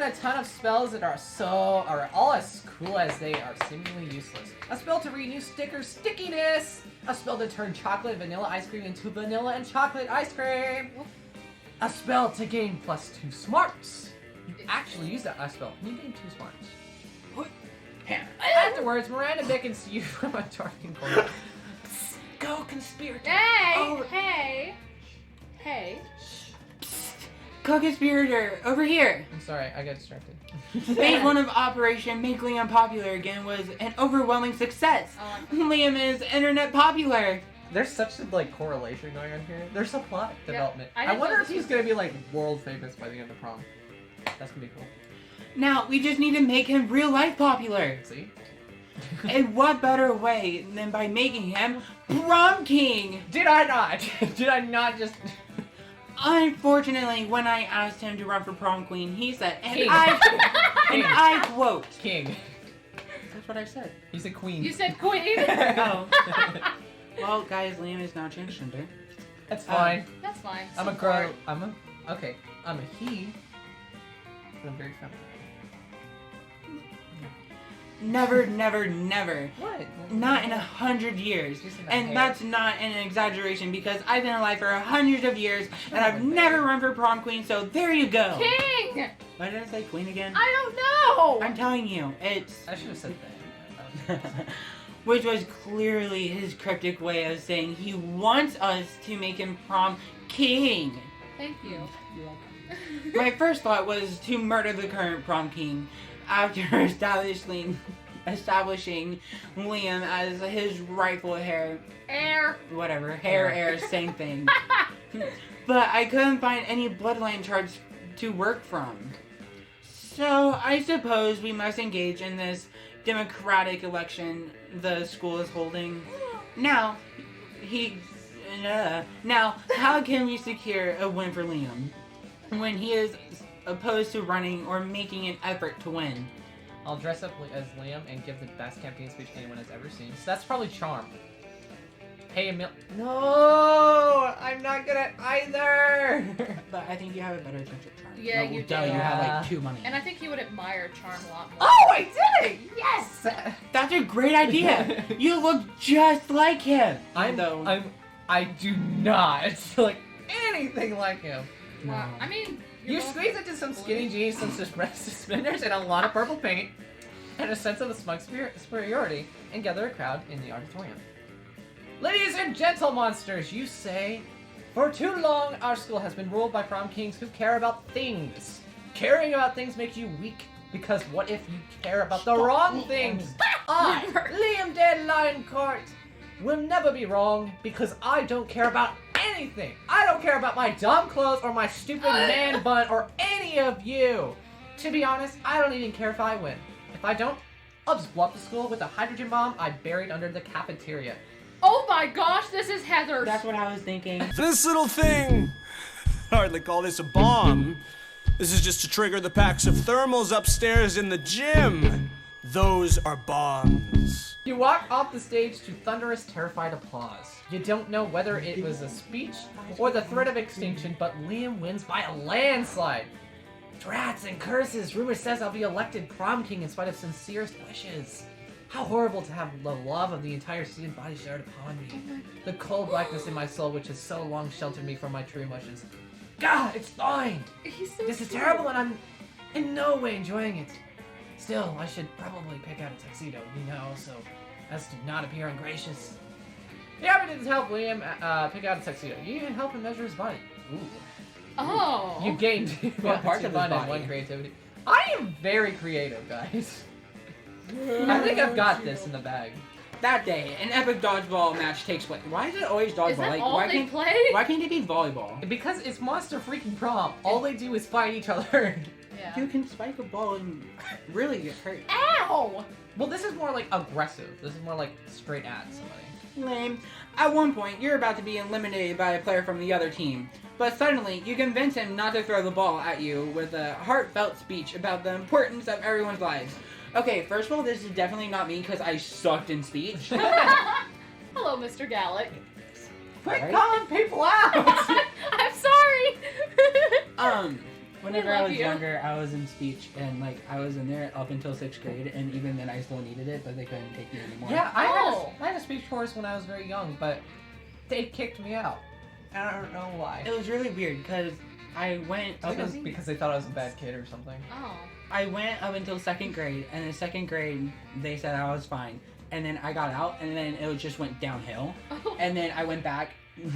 a ton of spells that are all as cool as they are seemingly useless. A spell to renew stickers stickiness. A spell to turn chocolate vanilla ice cream into vanilla and chocolate ice cream. A spell to gain +2 smarts. You actually use that spell. You gain 2 smarts. Afterwards, Miranda beckons to you from a darkened corner. Go, conspirator. Hey! Oh. Hey! Co-conspirator, over here! I'm sorry, I got distracted. Phase 1 of Operation Make Liam Popular Again was an overwhelming success. Liam is internet popular. There's such a correlation going on here. There's a plot development. I I didn't wonder know if this he's was- gonna be world famous by the end of Prom. That's gonna be cool. Now, we just need to make him real life popular. See? And what better way than by making him Prom King? Did I not? Did I not just... Unfortunately, when I asked him to run for Prom Queen, he said, and King. I quote. King. That's what I said. He's a queen. You said queen? Oh. Well, guys, Liam is now transgender. That's fine. That's fine. I'm a girl. Okay. I'm a he. But I'm very feminine. Never, never, never. What? Not in 100 years. Just in the And hair. that's not an exaggeration because I've been alive for hundreds of years and I've never run for Prom Queen, so there you go. King! Why did I say queen again? I don't know! I'm telling you, it's... I should have said that. Which was clearly his cryptic way of saying he wants us to make him Prom King. Thank you. You're welcome. My first thought was to murder the current Prom King after establishing Liam as his rightful heir. Heir, same thing. But I couldn't find any bloodline charts to work from. So I suppose we must engage in this democratic election the school is holding. Now, how can we secure a win for Liam when he is opposed to running or making an effort to win? I'll dress up as Liam and give the best campaign speech anyone has ever seen. So that's probably charm. Hey, Emil. No, I'm not good at either. But I think you have a better chance at charm. Yeah, No, you duh, do. You have 2 money. And I think you would admire charm a lot more. Oh, I did it! Yes. That's a great idea. You look just like him. I do not look anything like him. Wow. I mean, You squeeze into some skinny jeans, some suspenders, and a lot of purple paint, and a sense of the smug superiority, and gather a crowd in the auditorium. Ladies and gentle monsters, you say, for too long our school has been ruled by prom kings who care about things. Caring about things makes you weak, because what if you care about the wrong things? I, Liam Dead Lioncourt, will never be wrong, because I don't care about anything. I don't care about my dumb clothes or my stupid man bun or any of you. To be honest, I don't even care if I win. If I don't, I'll just blow up the school with a hydrogen bomb I buried under the cafeteria. oh my gosh, this is Heather's. That's what I was thinking. This little thing, hardly call this a bomb. This is just to trigger the packs of thermals upstairs in the gym. Those are bombs. You walk off the stage to thunderous, terrified applause. You don't know whether it was a speech or the threat of extinction, but Liam wins by a landslide. Drats and curses! Rumor says I'll be elected prom king in spite of sincerest wishes. How horrible to have the love of the entire student body shared upon me. The cold blackness in my soul which has so long sheltered me from my true emotions. God, it's thawing! He's so This is cute. terrible and I'm in no way enjoying it. Still, I should probably pick out a tuxedo, so as to not appear ungracious. Yeah, but it did help Liam pick out a tuxedo. You even help him measure his body. Ooh. Oh. You gained What parts two of his fun and body? 1 creativity. I am very creative, guys. I think I've got this in the bag. That day, an epic dodgeball match takes place. Why is it always dodgeball? Is that all they play? Why can't it be volleyball? Because it's monster freaking prom. All they do is fight each other. Yeah. You can spike a ball and really get hurt. Ow! Well, this is more like aggressive. This is more like straight at somebody. Lame. At one point, you're about to be eliminated by a player from the other team. But suddenly, you convince him not to throw the ball at you with a heartfelt speech about the importance of everyone's lives. Okay, first of all, this is definitely not me because I sucked in speech. Hello, Mr. Gallic. Quit Right? calling people out! I'm sorry. Whenever I love was you. younger, I was in speech, and like I was in there up until 6th grade, and even then I still needed it, but they couldn't take me anymore. Yeah, Oh. I had a speech course when I was very young, but they kicked me out. And I don't know why. It was really weird because I went I up think it was because they thought I was a bad kid or something. Oh. I went up until 2nd grade, and in 2nd grade they said I was fine, and then I got out, and then it just went downhill, Oh. and then I went back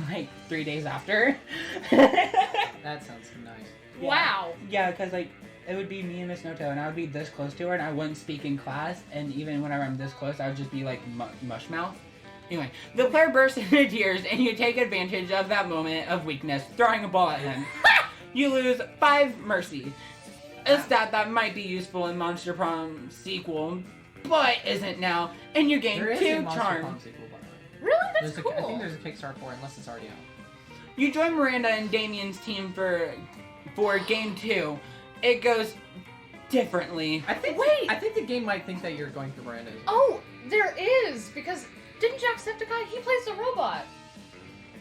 like 3 days after. That sounds nice. Yeah. Wow. Yeah, because like it would be me and Miss Noto, and I would be this close to her, and I wouldn't speak in class, and even whenever I'm this close, I would just be like mush mouth. Anyway, the player bursts into tears, and you take advantage of that moment of weakness, throwing a ball at him. You lose 5 mercy, a stat that might be useful in Monster Prom sequel, but isn't now, and you gain There is 2 a Monster charm. Prom sequel, by the way. Really? That's There's cool. I think there's a Kickstarter for it, unless it's already out. You join Miranda and Damien's team for game 2. It goes differently. I think. Wait. I think the game might think that you're going through Miranda's. Oh, there is, because didn't Jacksepticeye, he plays the robot.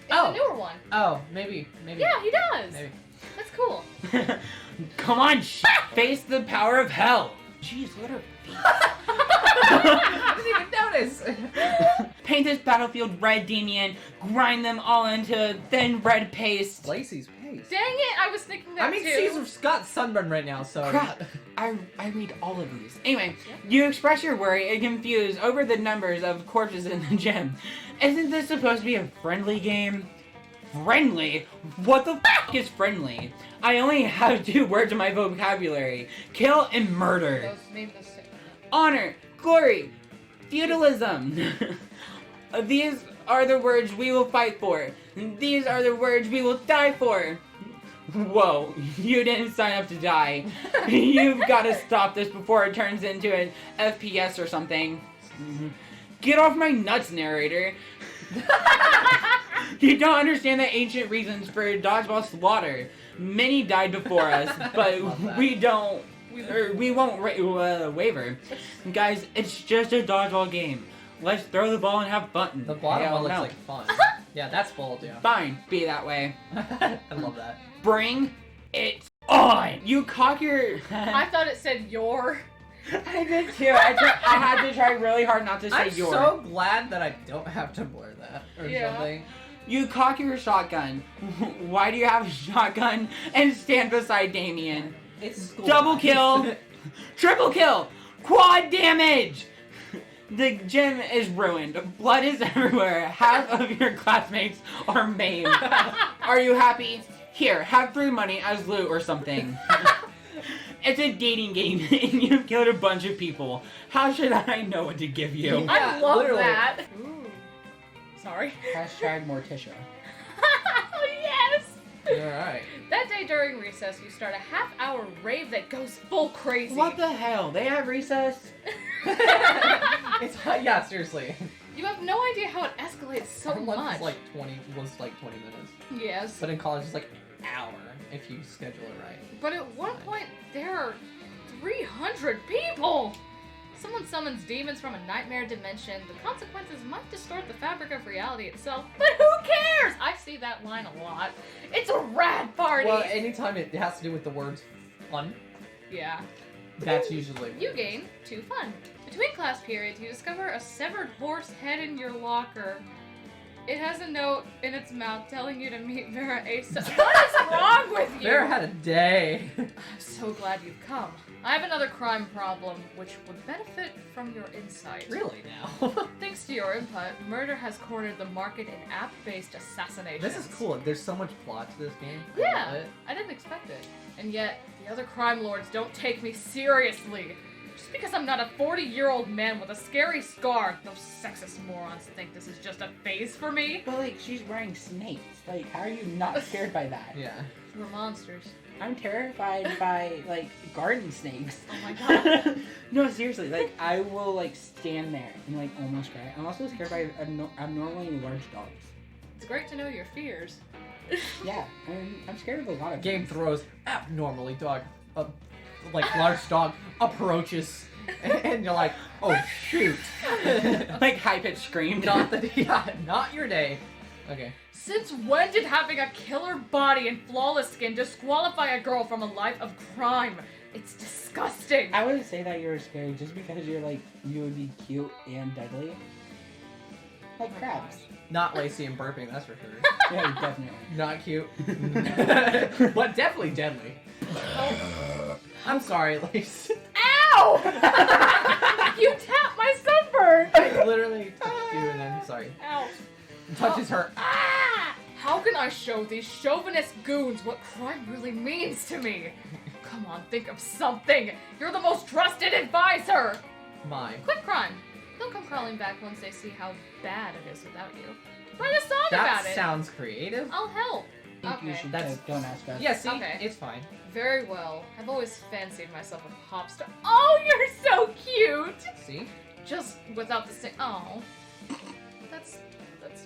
In Oh. the newer one. Oh, maybe. Yeah, he does. Maybe. That's cool. Come on, face the power of hell. Jeez, what are I didn't even notice. Paint this battlefield red, Damien. Grind them all into thin red paste. Lacey's pace. Dang it, I was thinking that I mean, too. Caesar's got sunburn right now, so. Crap. I read all of these. Anyway, you express your worry and confused over the numbers of corpses in the gym. Isn't this supposed to be a friendly game? Friendly? What the f is friendly? I only have 2 words in my vocabulary. Kill and murder. Those, maybe those two. Honor, glory, feudalism. These are the words we will fight for. These are the words we will die for. Whoa, you didn't sign up to die. You've got to stop this before it turns into an FPS or something. Get off my nuts, narrator. You don't understand the ancient reasons for dodgeball slaughter. Many died before us, but we don't. We won't waver. Guys, it's just a dodgeball game. Let's throw the ball and have fun. The bottom Hell one looks no. like fun. Yeah, that's bold, yeah. Fine, be that way. I love that. Bring it on. You cock your. I thought it said your. I did too. I had to try really hard not to say I'm your. so glad that I don't have to blur that or Yeah. something. You cock your shotgun. Why do you have a shotgun and stand beside Damien? It's school Double time. kill. Triple kill. Quad damage. The gym is ruined. Blood is everywhere. Half of your classmates are maimed. Are you happy? Here, have free money as loot or something. It's a dating game, and you've killed a bunch of people. How should I know what to give you? Yeah, I love literally. that. Ooh. Sorry. Hashtag Morticia. Oh, yes! Alright. That day during recess, you start a half-hour rave that goes full crazy. What the hell? They have recess? It's yeah, seriously. You have no idea how it escalates so Our lunch much. was like 20 minutes. Yes. But in college it's like an hour if you schedule it right. But at one point, there are 300 people! Someone summons demons from a nightmare dimension. The consequences might distort the fabric of reality itself, but who cares? I see that line a lot. It's a rad party! Well, anytime it has to do with the words fun, Yeah. that's usually You gain 2 fun. Between class periods, you discover a severed horse head in your locker. It has a note in its mouth telling you to meet Vera ASAP. What is wrong with you? Vera had a day. I'm so glad you've come. I have another crime problem, which would benefit from your insight. Really now? Thanks to your input, murder has cornered the market in app-based assassinations. This is cool. There's so much plot to this game. I Yeah, love it. I didn't expect it. And yet, the other crime lords don't take me seriously. Just because I'm not a 40-year-old man with a scary scar, those sexist morons think this is just a phase for me. But like, she's wearing snakes. Like, how are you not scared by that? Yeah. We're monsters. I'm terrified by like garden snakes. Oh my god. No, seriously, like I will like stand there and like almost cry. I'm also scared by abnormally large dogs. It's great to know your fears. Yeah, I'm scared of a lot of Game things. throws abnormally dog, like large dog approaches, and you're like, oh shoot. Like high pitched scream. Not your day. Okay. Since when did having a killer body and flawless skin disqualify a girl from a life of crime? It's disgusting. I wouldn't say that you're scary just because you're like, you would be cute and deadly. Like crabs. Not Lacey and burping, that's for sure. Yeah, definitely. Not cute. But definitely deadly. Oh. I'm sorry, Lacey. Ow! You tapped my sunburn! I literally touched you and I'm sorry. Ow. Touches her. Ah! How can I show these chauvinist goons what crime really means to me? Come on, think of something! You're the most trusted advisor! Mine. Quit crime. They'll come crawling back once they see how bad it is without you. Write a song That about it. sounds creative. I'll help. I think you Okay. should That's- don't ask us. Yeah, see, Okay. it's fine. Very well. I've always fancied myself a pop star. Oh, you're so cute! See? Just without the sing. Oh. That's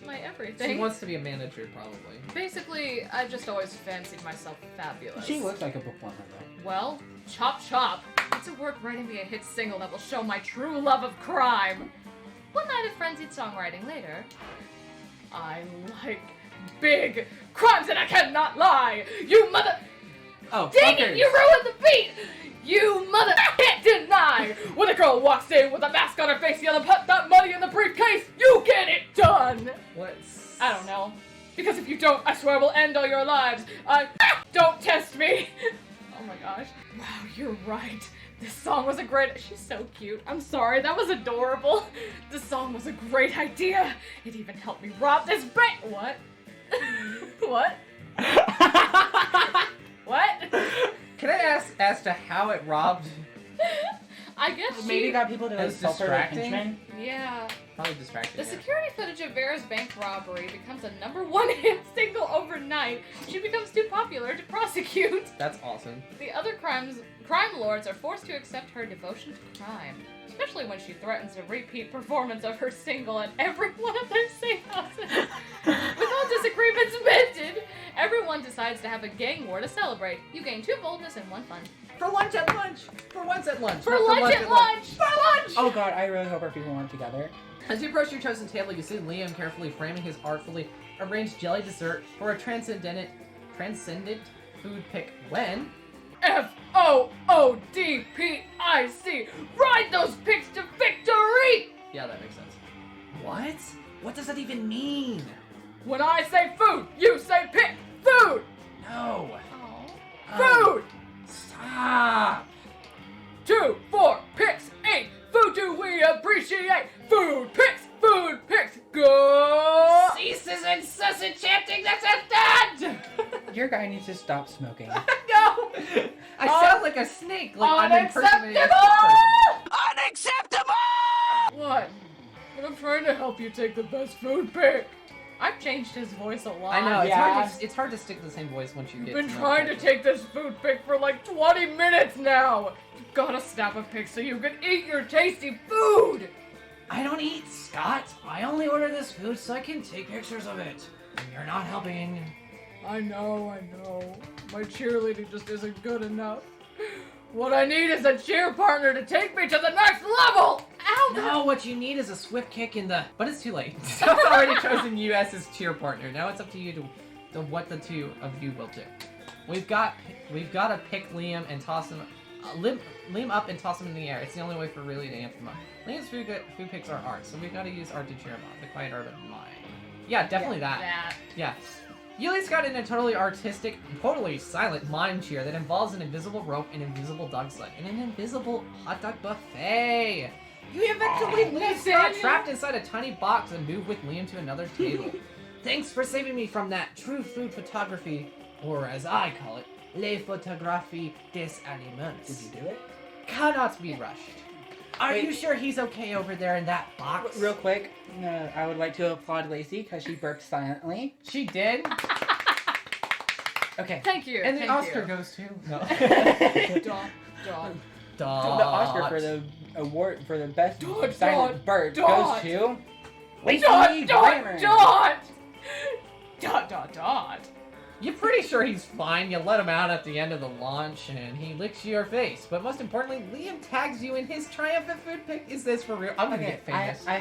my everything. She wants to be a manager, probably. Basically, I just always fancied myself fabulous. She looks like a performer though. Well, chop chop. It's a work writing me a hit single that will show my true love of crime. One night of frenzied songwriting later, I like big crimes and I cannot lie. You mother... Oh, Dang fuckers. it, you ruined the beat! You mother can't deny! When a girl walks in with a mask on her face yelling, put that money in the briefcase, you get it done! What's... I don't know. Because if you don't, I swear we'll end all your lives. Don't test me! Oh my gosh. Wow, you're right. This song was a great... She's so cute. I'm sorry, that was adorable. The song was a great idea. It even helped me rob this bank. What? What? What? Can I ask as to how it robbed? I guess Maybe she... got people to It like was sell for their distracting. henchmen. Yeah. Probably distracting. The her. security footage of Vera's bank robbery becomes a #1 hit single overnight. She becomes too popular to prosecute. That's awesome. The other crime lords are forced to accept her devotion to crime, especially when she threatens a repeat performance of her single at every one of their safe houses. With all disagreements mended, everyone decides to have a gang war to celebrate. You gain 2 boldness and 1 fun. For lunch at lunch! For once at lunch! For not lunch at lunch! For lunch! Oh god, I really hope our people weren't together. As you approach your chosen table, you see Liam carefully framing his artfully arranged jelly dessert for a transcendent food pick when... FOODPIC! Ride those picks to victory! Yeah, that makes sense. What? What does that even mean? When I say food, you say pick! Food! No! Food! Stop! 2, 4, picks, 8. Food do we appreciate? Food picks, go! Cease this incessant chanting that's a thud! Your guy needs to stop smoking. No! I sound like a snake, like I'm impersonating a Unacceptable! person. Unacceptable! What? But I'm trying to help you take the best food pick. I've changed his voice a lot. I know, Yeah. it's hard to stick to the same voice once you You've get been to know trying to people. take this food pick for like 20 minutes now. You gotta snap a pic so you can eat your tasty food. I don't eat, Scott. I only order this food so I can take pictures of it. And you're not helping. I know. My cheerleading just isn't good enough. What I need is a cheer partner to take me to the next level! Ow! No, what you need is a swift kick in the... But it's too late. I've already chosen you as his cheer partner. Now it's up to you to what the two of you will do. We've got to pick Liam and toss him... Liam up and toss him in the air. It's the only way for really to amp him up. Liam's food picks are art, so we've got to use art to cheer him up. The quiet art of mind. Yeah, definitely that. Yeah. Yuli's got an totally artistic, totally silent mime cheer that involves an invisible rope, an invisible dog sled, and an invisible hot dog buffet. You eventually leave Scott trapped inside a tiny box and move with Liam to another table. Thanks for saving me from that true food photography, or as I call it, les photographies des aliments. Did you do it? Cannot be rushed. Are Wait. you sure he's okay over there in that box? Real quick, I would like to applaud Lacey because she burped silently. She did? Okay. Thank you. And the thank Oscar you. goes to... No. Dot. The Oscar for the award for the best Dot, silent dot, burp dot. goes to Lacey Dot. Grammer. Dot. You're pretty sure he's fine. You let him out at the end of the launch, and he licks your face. But most importantly, Liam tags you in his triumphant food pick. Is this for real? I'm gonna Okay, get famous. I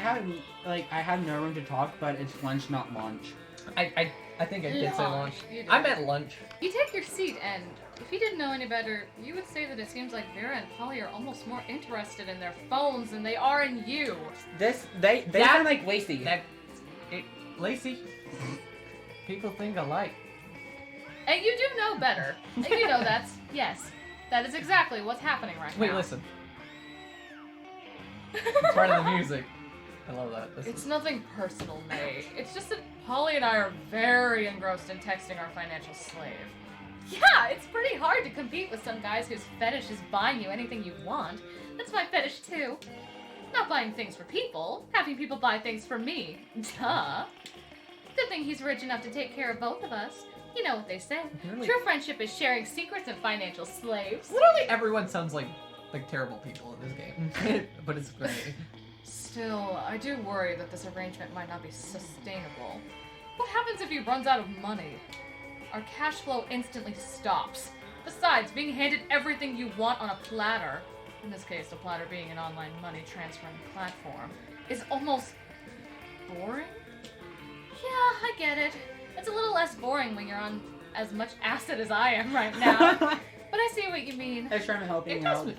have no room to talk, but it's lunch, not launch. I think I did say lunch. You did. I meant lunch. You take your seat, and if you didn't know any better, you would say that it seems like Vera and Polly are almost more interested in their phones than they are in you. They That- sound like Lacey. Lacey, people think alike. And you do know better. And you know yes, that is exactly what's happening right Wait, now. listen. It's part of the music. I love that. It's nothing personal, May. It's just that Polly and I are very engrossed in texting our financial slave. Yeah, it's pretty hard to compete with some guys whose fetish is buying you anything you want. That's my fetish too. Not buying things for people, having people buy things for me. Duh. Good thing he's rich enough to take care of both of us. You know what they say. Really? True friendship is sharing secrets and financial slaves. Literally everyone sounds like terrible people in this game. But it's great. Still, I do worry that this arrangement might not be sustainable. What happens if he runs out of money? Our cash flow instantly stops. Besides, being handed everything you want on a platter, in this case the platter being an online money transferring platform, is almost boring? Yeah, I get it. It's a little less boring when you're on as much acid as I am right now. But I see what you mean. I was trying to help It you does out, me-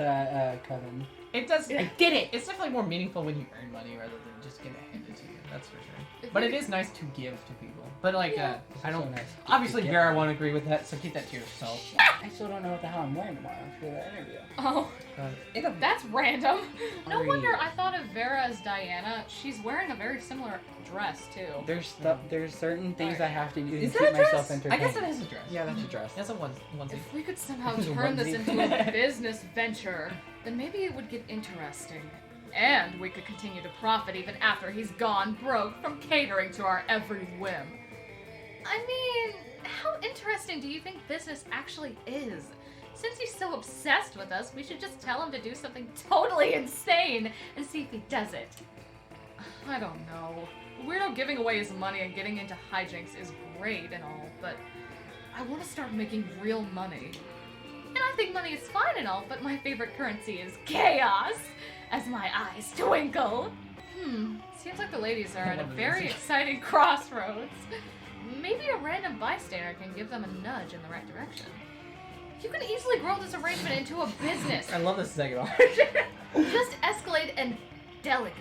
Coven. It does. I did it! It's definitely more meaningful when you earn money rather than just get it handed to you. That's for sure. If But we- it is nice to give to people. But like, Yeah. I don't. So nice. Obviously, Get- Vera won't agree with that, so keep that to yourself. I still don't know what the hell I'm wearing tomorrow for the interview. Oh, It that's random. No Sorry. wonder I thought of Vera as Diana. She's wearing a very similar dress too. There's certain things I have to do to Is keep that a dress? myself entertained. I guess it is a dress. Yeah, that's a dress. That's a onesie. If we could somehow It's a turn this onesie. into a business venture, then maybe it would get interesting. And we could continue to profit even after he's gone broke from catering to our every whim. I mean, how interesting do you think business actually is? Since he's so obsessed with us, we should just tell him to do something totally insane and see if he does it. I don't know. Weirdo giving away his money and getting into hijinks is great and all, but I want to start making real money. And I think money is fine and all, but my favorite currency is chaos, as my eyes twinkle. Seems like the ladies are at a very exciting crossroads. Maybe a random bystander can give them a nudge in the right direction. You can easily grow this arrangement into a business. I love this second art. Just escalate and delegate.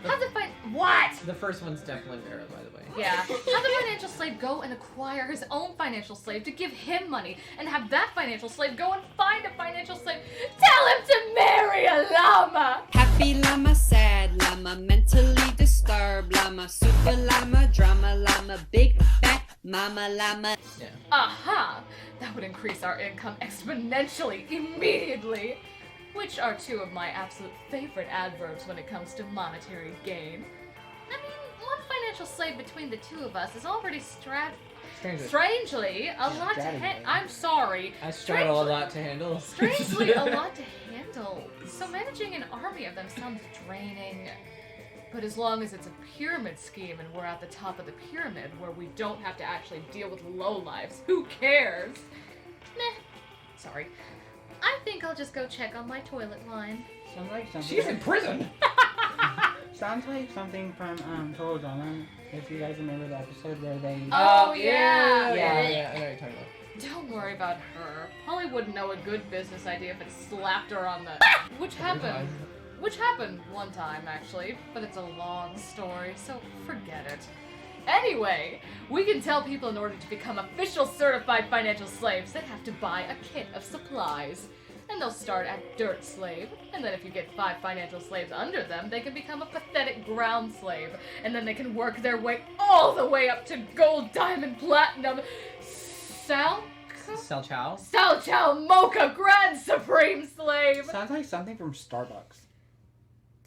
Have the What? The first one's definitely Vera, by the way. Yeah. Have the financial slave go and acquire his own financial slave to give him money, and have that financial slave go and find a financial slave. Tell him to marry a llama! Happy llama, sad llama, mentally disturbed llama, super llama, drama llama, big fat mama llama. Yeah. Aha! That would increase our income exponentially, immediately! Which are two of my absolute favorite adverbs when it comes to monetary gain. I mean, one financial slave between the two of us is already strangely a lot to strategy. I'm sorry. I straddle a lot to handle. Strangely a lot to handle. So managing an army of them sounds draining. But as long as it's a pyramid scheme and we're at the top of the pyramid where we don't have to actually deal with lowlifes, who cares? Meh. Sorry. I think I'll just go check on my toilet line. Sounds like something. She's in prison. Sounds like something from Total Drama. If you guys remember the episode where they. Oh, yeah. Yeah, I know what you're talking about. Don't worry about her. Polly wouldn't know a good business idea if it slapped her on the... Which happened one time, actually, but it's a long story, so forget it. Anyway, we can tell people in order to become official certified financial slaves, they have to buy a kit of supplies. And they'll start at dirt slave, and then if you get 5 financial slaves under them, they can become a pathetic ground slave, and then they can work their way all the way up to gold, diamond, platinum, Sal Chow. Mocha Grand Supreme Slave! Sounds like something from Starbucks.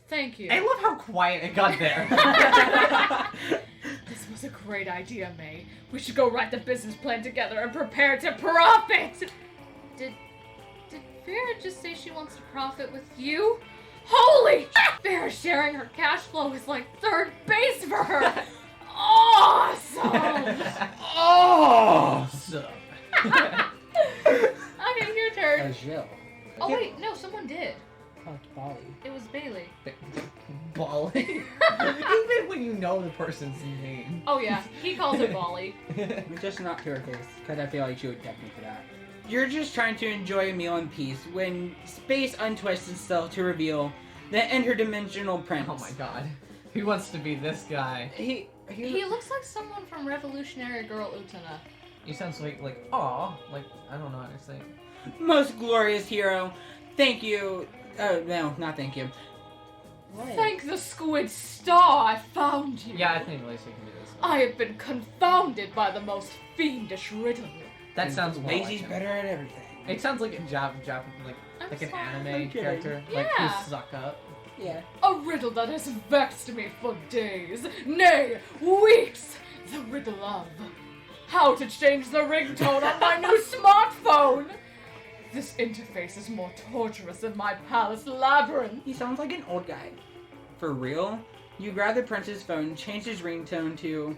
Thank you. I love how quiet it got there. This was a great idea, May. We should go write the business plan together and prepare to profit! Did Vera just say she wants to profit with you? Holy! Vera sharing her cash flow is like third base for her! Awesome! Oh! Okay, your turn. Jill. Oh wait, no, someone did. Oh, it's Bali. It was Bailey. Bali. Even when you know the person's name. Oh yeah, he calls her Bali. Just not to her face, because I feel like she would tempt me for that. You're just trying to enjoy a meal in peace when space untwists itself to reveal the interdimensional prince. Oh my god. Who wants to be this guy? He looks like someone from Revolutionary Girl Utena. He sounds like aw, like, I don't know how to say it. Most glorious hero. Thank you. No, not thank you. What? Thank the squid star I found you. Yeah, I think Lacey can do this. I have been confounded by the most fiendish riddle. That sounds well like Lazy's him. better at everything. It sounds like a like an anime character, like Yeah. who suck up. Yeah. A riddle that has vexed me for days, nay, weeks. The riddle of how to change the ringtone on my new smartphone. This interface is more torturous than my palace labyrinth. He sounds like an old guy. For real? You grab the prince's phone, change his ringtone to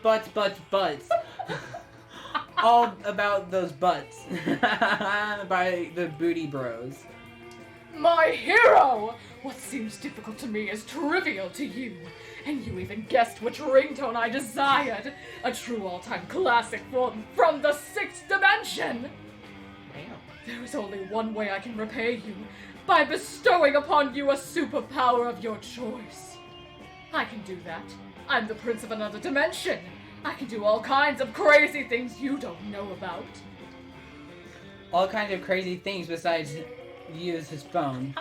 butts, butts, butts. All about those butts. By the Booty Bros. My hero! What seems difficult to me is trivial to you. And you even guessed which ringtone I desired. A true all-time classic from the 6th dimension. Damn. There is only one way I can repay you. By bestowing upon you a superpower of your choice. I can do that. I'm the prince of another dimension. I can do all kinds of crazy things you don't know about. All kinds of crazy things besides use his phone.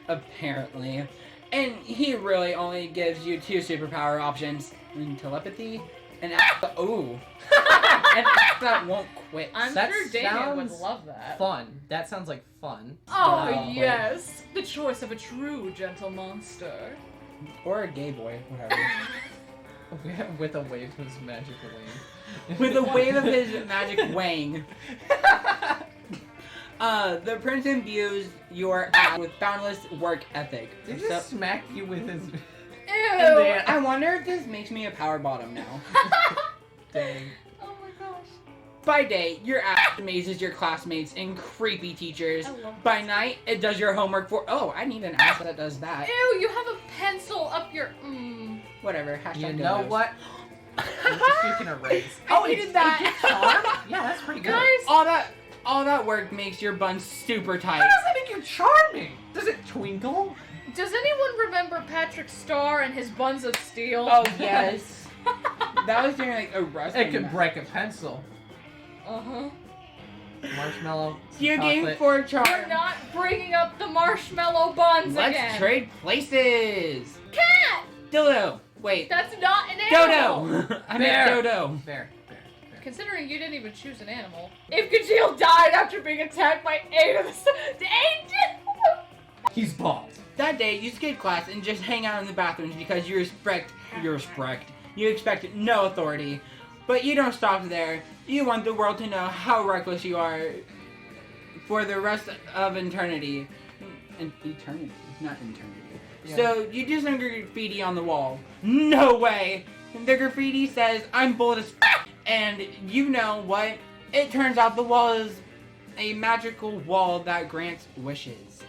Apparently. And he really only gives you 2 superpower options. Telepathy and ooh. And that won't quit. I'm That sure Damien would sounds love that. Fun. That sounds like fun. Oh, But, yes. The choice of a true gentle monster. Or a gay boy, whatever. With a wave of his magic wing. With a wave of his magic wang. The prince imbues your ass with boundless work ethic. Did he just smack you with his... Ew! I wonder if this makes me a power bottom now. Dang. Oh my gosh. By day, your ass amazes your classmates and creepy teachers. I love By night, it does your homework for. Oh, I need an ass that does that. Ew, you have a pencil up your. Whatever. Hashtag You go know Nose. what? You can erase. I needed that. Charm? Yeah, that's pretty good. Guys, All that work makes your bun super tight. How does that make you charming? Does it twinkle? does anyone remember Patrick Starr and his buns of steel? Oh yes. That was during like a wrestling. It could match. break a pencil. Uh-huh. Marshmallow. You game chocolate. for We're charm. not bringing up the marshmallow buns Let's again. trade places. Cat! Dildo. Wait. That's not an animal! Dodo. I Bear. meant dodo. Bear. Considering you didn't even choose an animal. If Kajil died after being attacked by 8 of the 8! He's bald. That day, you skip class and just hang out in the bathrooms because you expect no authority. But you don't stop there. You want the world to know how reckless you are for the rest of eternity. Eternity, not eternity. Yeah. So you do some graffiti on the wall. No way! The graffiti says, I'm bold as f***, and you know what? It turns out the wall is a magical wall that grants wishes.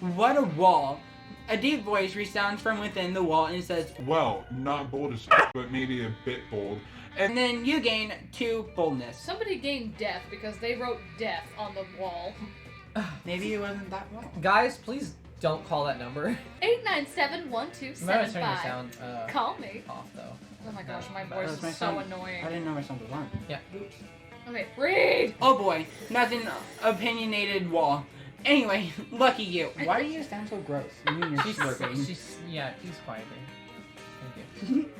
What a wall! A deep voice resounds from within the wall and says, Well, not bold as but maybe a bit bold. and then you gain 2 boldness. Somebody gained death because they wrote death on the wall. Maybe it wasn't that well. Guys, please don't call that number. 897-1275. You might want to turn your sound Call me. off though. Oh my gosh, my That voice was is my so sound. I annoying. didn't know my sound was on. Yeah. Okay, read! Oh boy, that's an opinionated wall. Anyway, lucky you. Why do you sound so gross? You mean you're slurping. She's quieter. Thank you.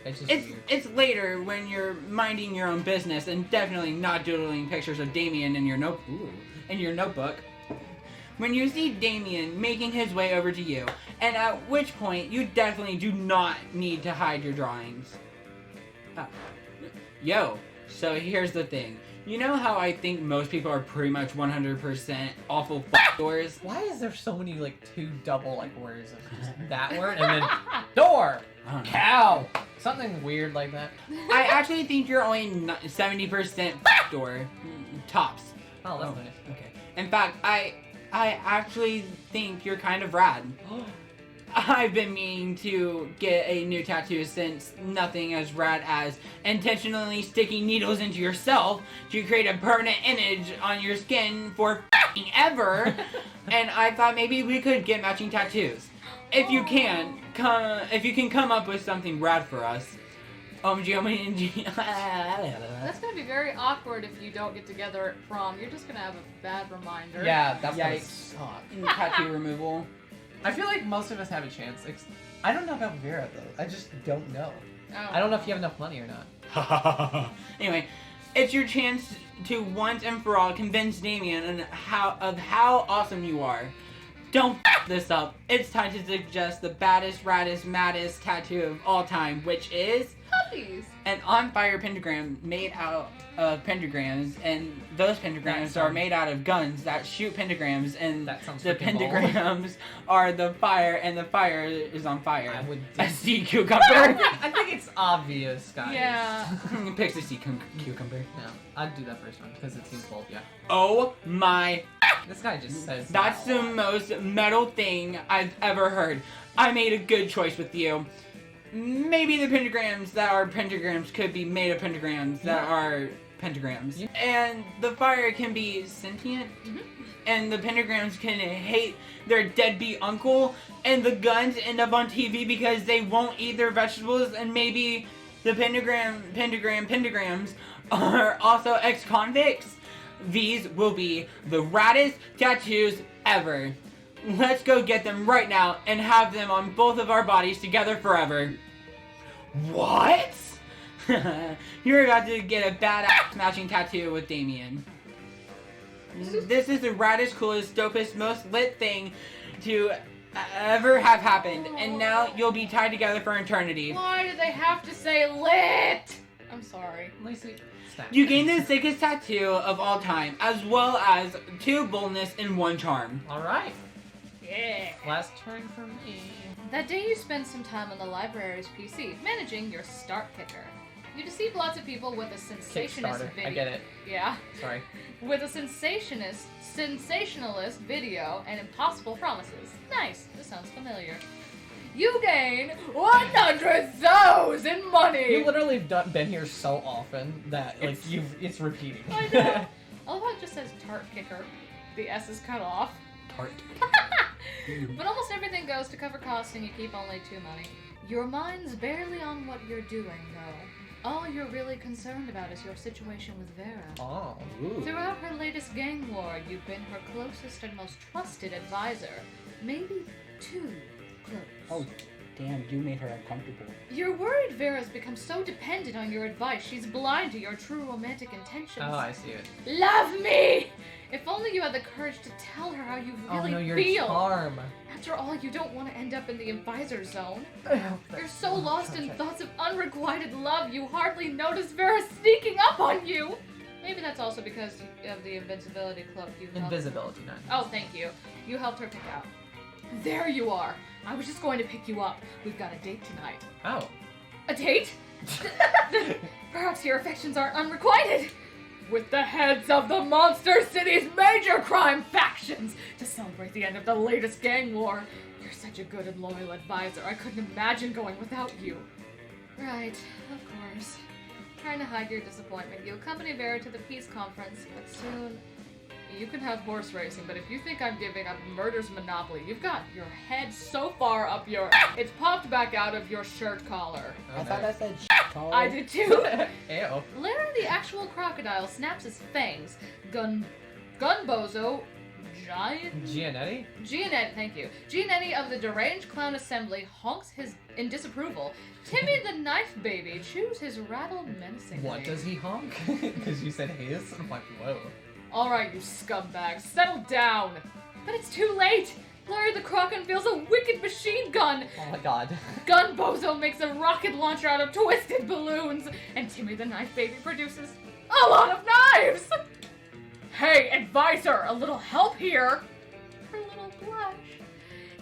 It's just weird. It's later when you're minding your own business and definitely not doodling pictures of Damien in your notebook. When you see Damien making his way over to you, and at which point you definitely do not need to hide your drawings. Yo, so here's the thing. You know how I think most people are pretty much 100% awful doors? Why is there so many like 2 double like words of just that word and then door, I don't know. cow, something weird like that? I actually think you're only 70% door tops. Oh, that's Oh. nice. Okay. In fact, I actually think you're kind of rad. I've been meaning to get a new tattoo since nothing as rad as intentionally sticking needles into yourself to create a permanent image on your skin for f***ing ever. And I thought maybe we could get matching tattoos. If you can come up with something rad for us. OMG. That's gonna be very awkward if you don't get together at prom. You're just gonna have a bad reminder. Yeah, that's gonna Yikes. suck. Tattoo removal. I feel like most of us have a chance. I don't know about Vera though. I just don't know. Oh. I don't know if you have enough money or not. Anyway, it's your chance to once and for all convince Damien of how awesome you are. Don't f this up. It's time to suggest the baddest, raddest, maddest tattoo of all time, which is Puppies. an on-fire pentagram made out of pentagrams, and those pentagrams are made out of guns that shoot pentagrams, and That sounds the freaking bold. pentagrams are the fire, and the fire is on fire. I would A sea I cucumber. think it's obvious, guys. Yeah. Picks a sea cucumber. No, I'd do that first one because it seems bold. Yeah. Oh my! This guy just says. That's the most metal thing I've ever heard. I made a good choice with you. Maybe the pentagrams that are pentagrams could be made of pentagrams that are pentagrams. Yeah. And the fire can be sentient. And the pentagrams can hate their deadbeat uncle. And the guns end up on TV because they won't eat their vegetables. And maybe the pentagrams are also ex-convicts. These will be the raddest tattoos ever. Let's go get them right now and have them on both of our bodies together forever. What? You're about to get a badass matching tattoo with Damien. This is the raddest, coolest, dopest, most lit thing to ever have happened. And now you'll be tied together for eternity. Why do they have to say lit? I'm sorry. Lacey, snap. You gain the sickest tattoo of all time, as well as 2 boldness and 1 charm. All right. Yeah. Last turn for me. That day you spend some time on the library's PC, managing your start kicker. You deceive lots of people with a sensationalist Kickstarter. video. I get it. Yeah. Sorry. With a sensationalist video and impossible promises. Nice. This sounds familiar. You gain 100,000 money! You literally have been here so often that it's repeating. I know. I love how it just says tart kicker. The S is cut off. Tart. But almost everything goes to cover costs and you keep only 2 money. Your mind's barely on what you're doing, though. All you're really concerned about is your situation with Vera. Oh. Ooh. Throughout her latest gang war, you've been her closest and most trusted advisor. Maybe too close. Oh, damn, you made her uncomfortable. You're worried Vera's become so dependent on your advice, she's blind to your true romantic intentions. Oh, I see it. Love me! If only you had the courage to tell her how you really oh no, your feel. charm. After all, you don't want to end up in the advisor zone. You're so lost in thoughts of unrequited love, you hardly notice Vera sneaking up on you. Maybe that's also because of the invincibility cloak you helped. Invisibility, not. Oh, thank you. You helped her pick out. There you are. I was just going to pick you up. We've got a date tonight. Oh. A date? Perhaps your affections aren't unrequited. With the heads of the Monster City's major crime factions to celebrate the end of the latest gang war. You're such a good and loyal advisor. I couldn't imagine going without you. Right, of course. Trying to hide your disappointment, you accompany Vera to the peace conference, but soon you can have horse racing, but if you think I'm giving up murder's monopoly, you've got your head so far up your... It's popped back out of your shirt collar. Oh, I thought that said I did too. Ew. Larry the actual crocodile snaps his fangs. Gunbozo Gianetti? Gianetti, thank you. Gianetti of the Deranged Clown Assembly honks in disapproval. Timmy the Knife Baby chews his rattle menacingly. What does he honk? Because you said his? I'm like, whoa. Alright, you scumbags, settle down! But it's too late! Larry the Croc unveils a wicked machine gun! Oh my god. Gunbozo makes a rocket launcher out of twisted balloons! And Timmy the Knife Baby produces a lot of knives! Hey, advisor, a little help here! Her little blush.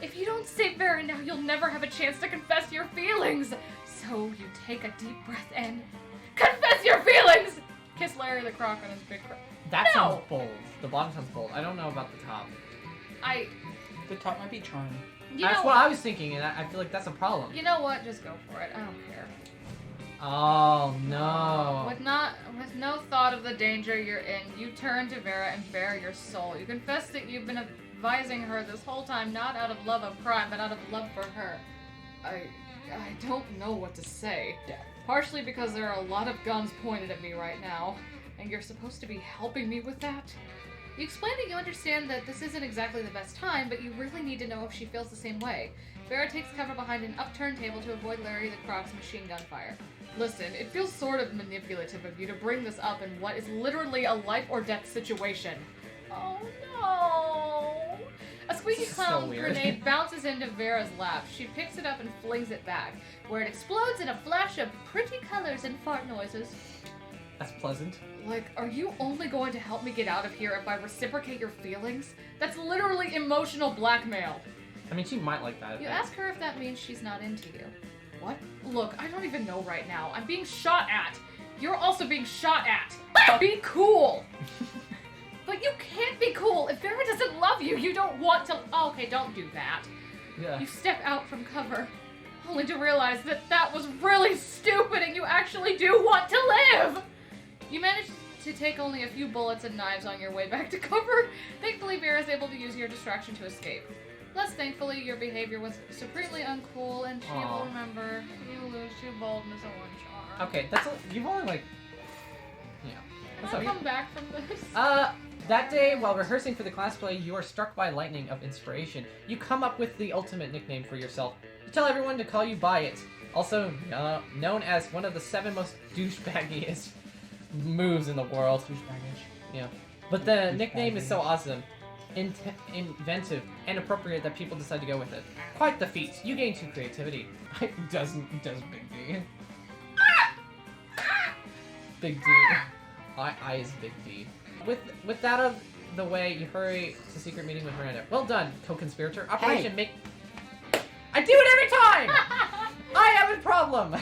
If you don't save Vera now, you'll never have a chance to confess your feelings! So you take a deep breath and confess your feelings! Kiss Larry the Croc on his big croc. That No! sounds bold. The bottom sounds bold. I don't know about the top. The top might be charmed. That's what I was thinking, and I feel like that's a problem. You know what? Just go for it. I don't care. Oh no. With no thought of the danger you're in, you turn to Vera and bare your soul. You confess that you've been advising her this whole time, not out of love of crime, but out of love for her. I don't know what to say. Death. Partially because there are a lot of guns pointed at me right now, and you're supposed to be helping me with that. You explain that you understand that this isn't exactly the best time, but you really need to know if she feels the same way. Vera takes cover behind an upturned table to avoid Larry the Croc's machine gun fire. Listen, it feels sort of manipulative of you to bring this up in what is literally a life or death situation. Oh no! A squeaky clown grenade bounces into Vera's lap. She picks it up and flings it back, where it explodes in a flash of pretty colors and fart noises. That's pleasant. Like, are you only going to help me get out of here if I reciprocate your feelings? That's literally emotional blackmail. I mean, she might like that. You ask her if that means she's not into you. What? Look, I don't even know right now. I'm being shot at. You're also being shot at. Be cool. But you can't be cool. If Vera doesn't love you, you don't want to... Oh, okay, don't do that. Yeah. You step out from cover, only to realize that that was really stupid and you actually do want to live. You managed to take only a few bullets and knives on your way back to cover. Thankfully, Vera's able to use your distraction to escape. Less thankfully, your behavior was supremely uncool, and she will remember you lose 2 boldness and 1 charm. Okay, that's you've only like, yeah. Can I come back from this? That day, while rehearsing for the class play, you are struck by lightning of inspiration. You come up with the ultimate nickname for yourself. You tell everyone to call you by it. Also known as one of the 7 most douchebaggiest moves in the world. Douchebaggish. Yeah. But the nickname is so awesome, inventive, and appropriate that people decide to go with it. Quite the feat. You gain 2 creativity. does Big D. Big D. I is Big D. With that out of the way, you hurry to secret meeting with Miranda. Well done, co-conspirator. Operation Make... I do it every time! I have a problem!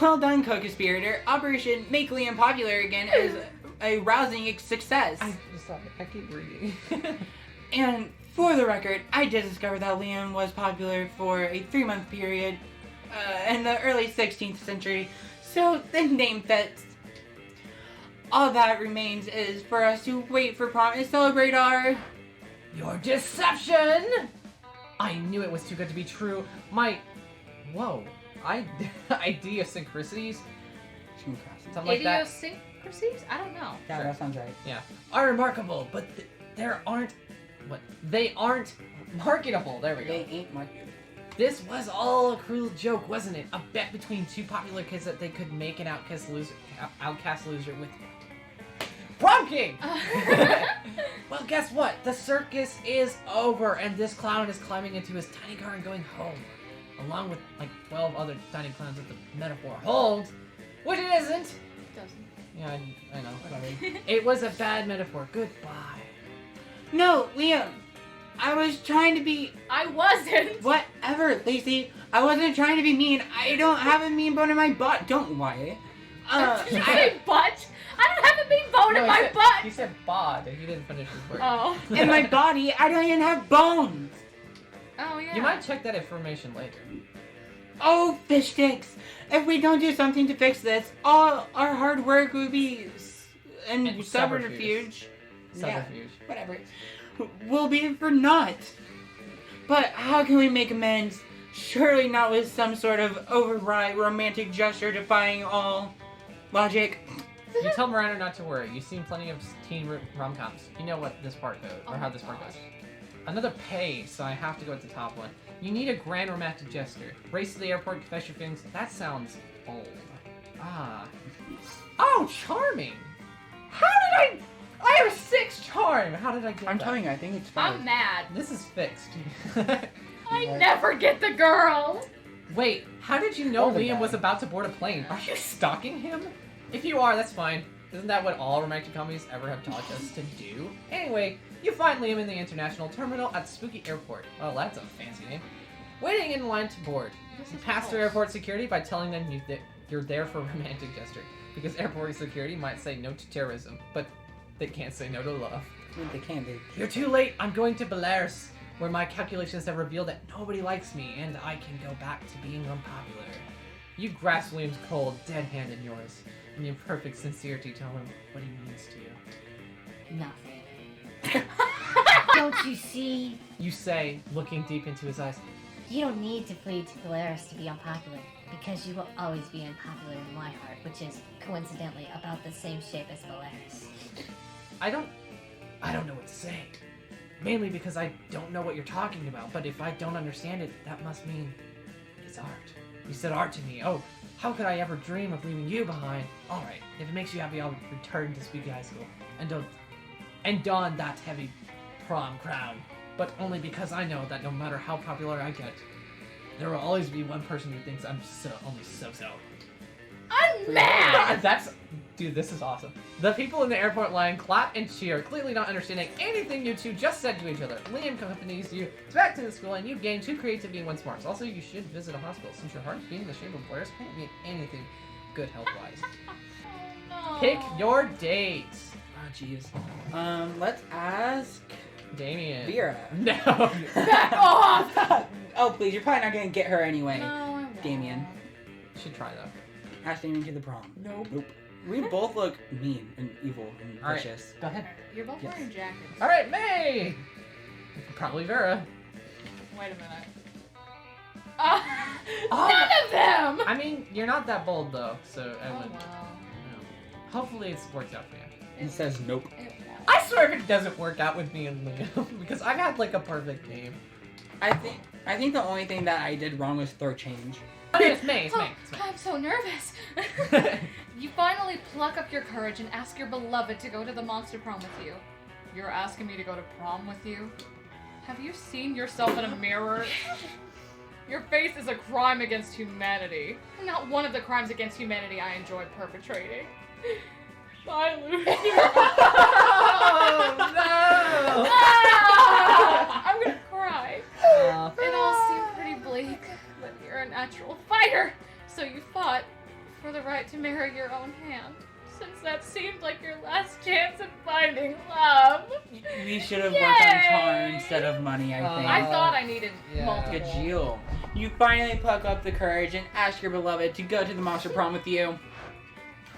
Well done, co-conspirator. Operation Make Liam Popular Again is a rousing success. I keep reading. And for the record, I did discover that Liam was popular for a 3-month period in the early 16th century, so the name fits. All that remains is for us to wait for prom and celebrate our... Your deception! I knew it was too good to be true. Whoa. Idiosyncrasies? Something like that. Idiosyncrasies? I don't know. Yeah, that sounds right. Yeah. Are remarkable, but they aren't marketable. There we go. They ain't marketable. This was all a cruel joke, wasn't it? A bet between 2 popular kids that they could make an outcast loser with Prom King! Well, guess what? The circus is over, and this clown is climbing into his tiny car and going home. Along with, like, 12 other tiny clowns that the metaphor holds. Which it isn't! It doesn't. Yeah, I know. It was a bad metaphor. Goodbye. No, Liam! I was trying to be... I wasn't! Whatever, Lacey. I wasn't trying to be mean. I don't have a mean bone in my butt. Don't lie. Did you say butt? I don't have a mean bone in my butt! He said bod. He didn't finish his word. Oh. In my body, I don't even have bones. Oh, yeah. You might check that information later. Oh, fish sticks. If we don't do something to fix this, all our hard work would be in subterfuge. Yeah, whatever. Will be for naught. But how can we make amends? Surely not with some sort of overwrought romantic gesture defying all logic. You tell Miranda not to worry. You've seen plenty of teen rom-coms. You know what this part goes, or how this part goes. Another pay, so I have to go with the top one. You need a grand romantic gesture. Race to the airport, confess your feelings. That sounds old. Ah. Oh, charming! How did I have 6 charm! How did I get I'm that? telling you, I think it's fine. I'm mad. This is fixed. I never get the girl! Wait, how did you know Or the Liam guy. was about to board a plane? Are you stalking him? If you are, that's fine. Isn't that what all romantic comedies ever have taught us to do? Anyway, you find Liam in the international terminal at Spooky Airport. Oh, that's a fancy name. Waiting in line to board. You pass through airport security by telling them you're there for a romantic gesture. Because airport security might say no to terrorism, but they can't say no to love. With the candy. You're too late. I'm going to Belarus, where my calculations have revealed that nobody likes me, and I can go back to being unpopular. You grasp William's cold, dead hand in yours, and in perfect sincerity tell him what he means to you. Nothing. Don't you see? You say, looking deep into his eyes, You don't need to flee to Belarus to be unpopular, because you will always be unpopular in my heart, which is, coincidentally, about the same shape as Belarus. I don't know what to say. Mainly because I don't know what you're talking about, but if I don't understand it, that must mean it's art. You said art to me. Oh, how could I ever dream of leaving you behind? Alright, if it makes you happy, I'll return to Spooky High School and don that heavy prom crown. But only because I know that no matter how popular I get, there will always be one person who thinks I'm only so-so. I'm mad! Dude, this is awesome. The people in the airport line clap and cheer, clearly not understanding anything you two just said to each other. Liam accompanies you back to the school, and you gain 2 creativity and 1 smarts. Also, you should visit a hospital, since your heart being the shape of Blair's can't mean anything good health-wise. Oh, no. Pick your date. Oh, jeez. Let's ask Damien. Vera. No. Back off! Oh, please, you're probably not gonna get her anyway. No, I won't. Damien. Should try, though. Ask Damien to the prom. Nope. We both look mean and evil and All right. vicious. Go ahead. You're both Yes. wearing jackets. Alright, May! Probably Vera. Wait a minute. Oh. None of them! I mean, you're not that bold, though, so I Oh, would... wow. Hopefully it's worked out for you. He says nope. Ew, no. I swear if it doesn't work out with me and Liam, because I've had like a perfect name. I think the only thing that I did wrong was throw change. Oh, it's May, it's Oh, May, it's May. I'm so nervous. You finally pluck up your courage and ask your beloved to go to the monster prom with you. You're asking me to go to prom with you? Have you seen yourself in a mirror? Your face is a crime against humanity. Not one of the crimes against humanity I enjoy perpetrating. Bye, Lucy. Oh, no! Ah! I'm gonna cry. Uh, It all seemed pretty bleak, but you're a natural fighter, so you fought for the right to marry your own hand, since that seemed like your last chance at finding love. We should have worked on charm Yay! instead of money, I think. I thought I needed yeah. multiple. Good deal. You finally pluck up the courage and ask your beloved to go to the monster prom with you.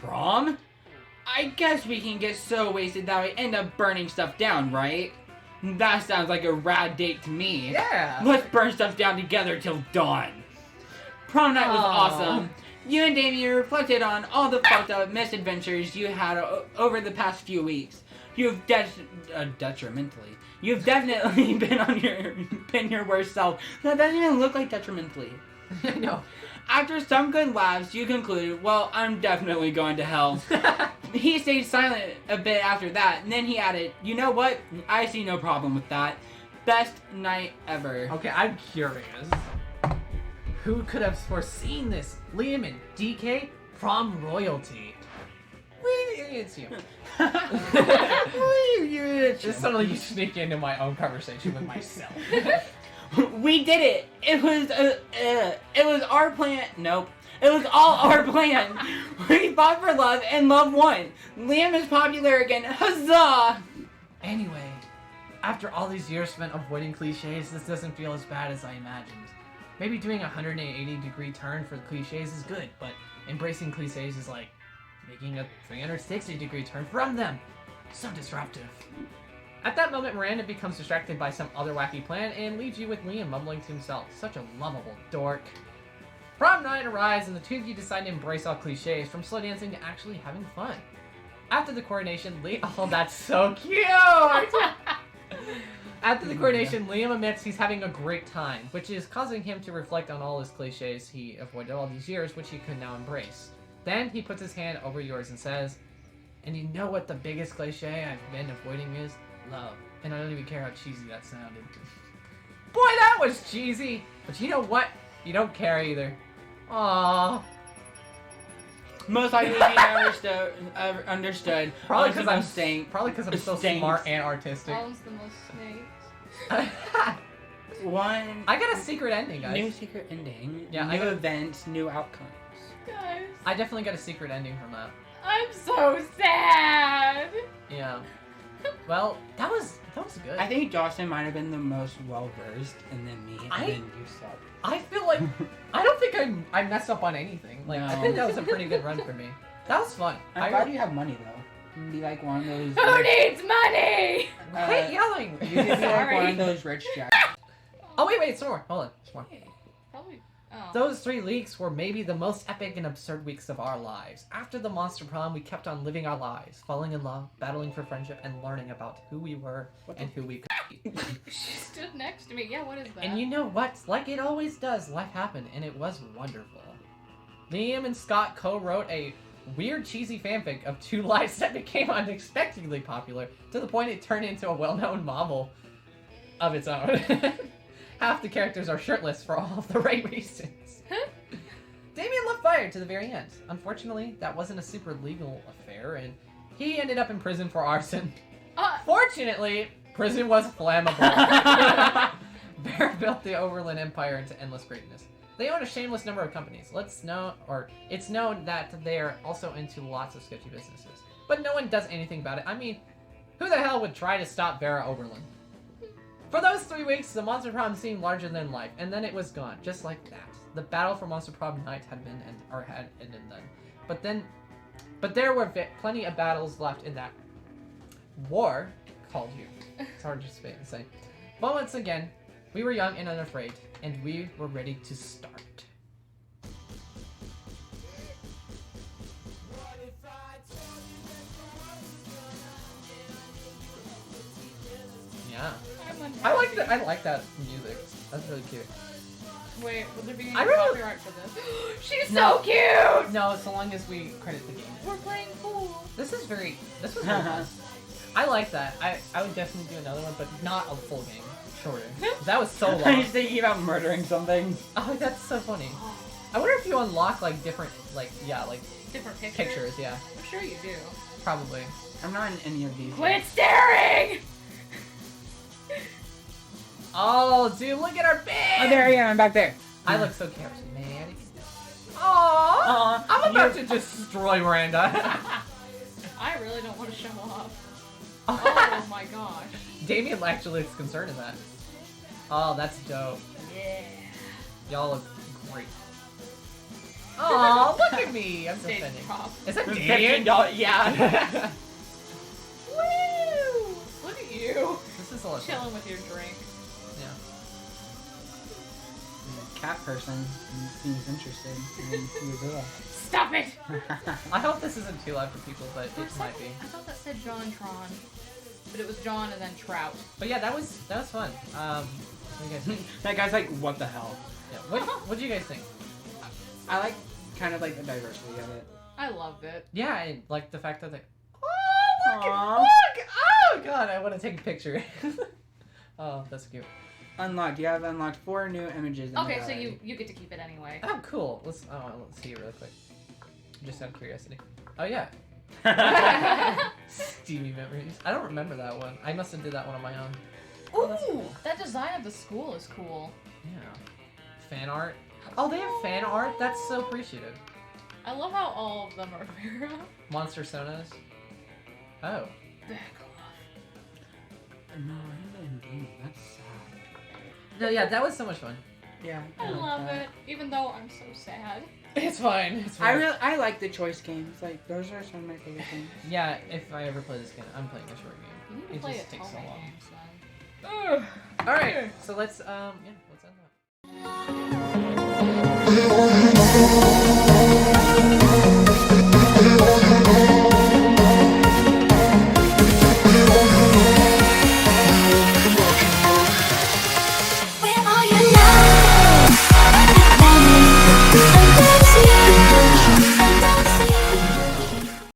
Prom? I guess we can get so wasted that we end up burning stuff down, right? That sounds like a rad date to me. yeah! Let's burn stuff down together till dawn. Prom night was Aw. awesome. You and Damien reflected on all the fucked up misadventures you had over the past few weeks. You've detrimentally. You've definitely been your worst self. That doesn't even look like detrimentally. No. After some good laughs, you concluded, well, I'm definitely going to hell. He stayed silent a bit after that, and then he added, you know what? I see no problem with that. Best night ever. Okay, I'm curious. Who could have foreseen this? Liam and DK? Prom royalty. It's you. Just suddenly you sneak into my own conversation with myself. We did it. It was our plan. Nope. It was all our plan. We fought for love and love won. Liam is popular again. Huzzah! Anyway, after all these years spent avoiding cliches, this doesn't feel as bad as I imagined. Maybe doing a 180-degree turn for the cliches is good, but embracing cliches is like making a 360-degree turn from them. So disruptive. At that moment, Miranda becomes distracted by some other wacky plan and leaves you with Liam mumbling to himself. Such a lovable dork. Prom night arrives and the two of you decide to embrace all cliches, from slow dancing to actually having fun. After the coronation, oh, that's so cute! After the coronation, Liam admits he's having a great time, which is causing him to reflect on all his cliches he avoided all these years, which he could now embrace. Then he puts his hand over yours and says, and you know what the biggest cliche I've been avoiding is? Love. And I don't even care how cheesy that sounded. Boy, that was cheesy! But you know what? You don't care either. Aww. Most likely he never understood. Probably Most because of I'm us saying Probably because I'm so stinks. smart and artistic. Owns the most snakes. one I got a secret ending, guys. new secret ending. Yeah, I new got- events, new outcomes. Guys, I definitely got a secret ending from that. I'm so sad. Yeah. Well, that was good. I think Dawson might have been the most well versed, and then me, and then you suck. I feel like I don't think I messed up on anything. Like I No. think that was a pretty good run for me. That was fun. I'm glad you have money though. You can be like one of those. Who needs money? Quit yelling. You could be like Sorry. one of those rich jacks. Oh wait, some more. Hold on, some more. Probably. Oh. Those 3 weeks were maybe the most epic and absurd weeks of our lives. After the Monster Prom, we kept on living our lives, falling in love, battling for friendship, and learning about who we were and who we could be. She stood next to me. Yeah, what is that? And you know what? Like it always does, life happened, and it was wonderful. Liam and Scott co-wrote a weird, cheesy fanfic of 2 lives that became unexpectedly popular, to the point it turned into a well-known novel of its own. Half the characters are shirtless for all of the right reasons. Damien left Fire to the very end. Unfortunately, that wasn't a super legal affair, and he ended up in prison for arson. Fortunately, prison was flammable. Bear built the Overland Empire into endless greatness. They own a shameless number of companies. It's known that they are also into lots of sketchy businesses. But no one does anything about it. I mean, who the hell would try to stop Vera Oberlin? For those 3 weeks, the Monster Prom seemed larger than life, and then it was gone, just like that. The battle for Monster Prom night had ended then. But there were plenty of battles left in that war called you. It's hard to say. But once again, we were young and unafraid, and we were ready to start. Yeah. I like that music. That's really cute. Wait, will there be any I really- copyright for this? She's No. so cute! No, so long as we credit the game. We're playing pool. This was really fun. I like that. I would definitely do another one, but not a full game. Shorter. That was so I'm long. just thinking about murdering something. Oh, that's so funny. I wonder if you unlock like different, Different pictures. pictures. Yeah, I'm sure you do. probably. I'm not in any of these. Quit staring! Oh, dude, look at our band! Oh, there I am. I'm back there. I look so charismatic. Aww, I'm about to destroy Miranda. I really don't want to show off. Oh my gosh. Damien actually looks concerned in that. Oh, that's dope. Yeah. Y'all look great. Oh, look at me! I'm Stage defending. prop. Is that $15? Damien? Yeah. Woo! Look at you. This is a lot of fun. Chilling with your drink. Yeah. Cat person seems interested in your girl. Stop it! I hope this isn't too loud for people, but For a it might second, be. I thought that said John Tron. But it was John and then Trout. But yeah, that was fun. What do you guys think? That guy's like, what the hell? Yeah. What do you guys think? I like kind of like the diversity of it. I loved it. Yeah, I like the fact that like, oh look, Aw. look, oh god, I want to take a picture. Oh, that's cute. Unlocked. You have unlocked 4 new images. In Okay, the so gallery. you get to keep it anyway. Oh, cool. Let's see it really quick. Just out of curiosity. Oh yeah. Steamy memories. I don't remember that one. I must have did that one on my own. Ooh, that design of the school is cool. Yeah. Fan art. Oh, they have fan art? That's so appreciative. I love how all of them are Vera. Monster Sonas. Oh. Back off. Miranda and Damien. That's sad. No, yeah, that was so much fun. Yeah. I like love that. it, even though I'm so sad. It's fine. It's I fine. I like the choice games. Like those are some of my favorite things. Yeah, if I ever play this game, I'm playing a short game. You need to It play just a takes so Tony long. games then. All right, so let's end that.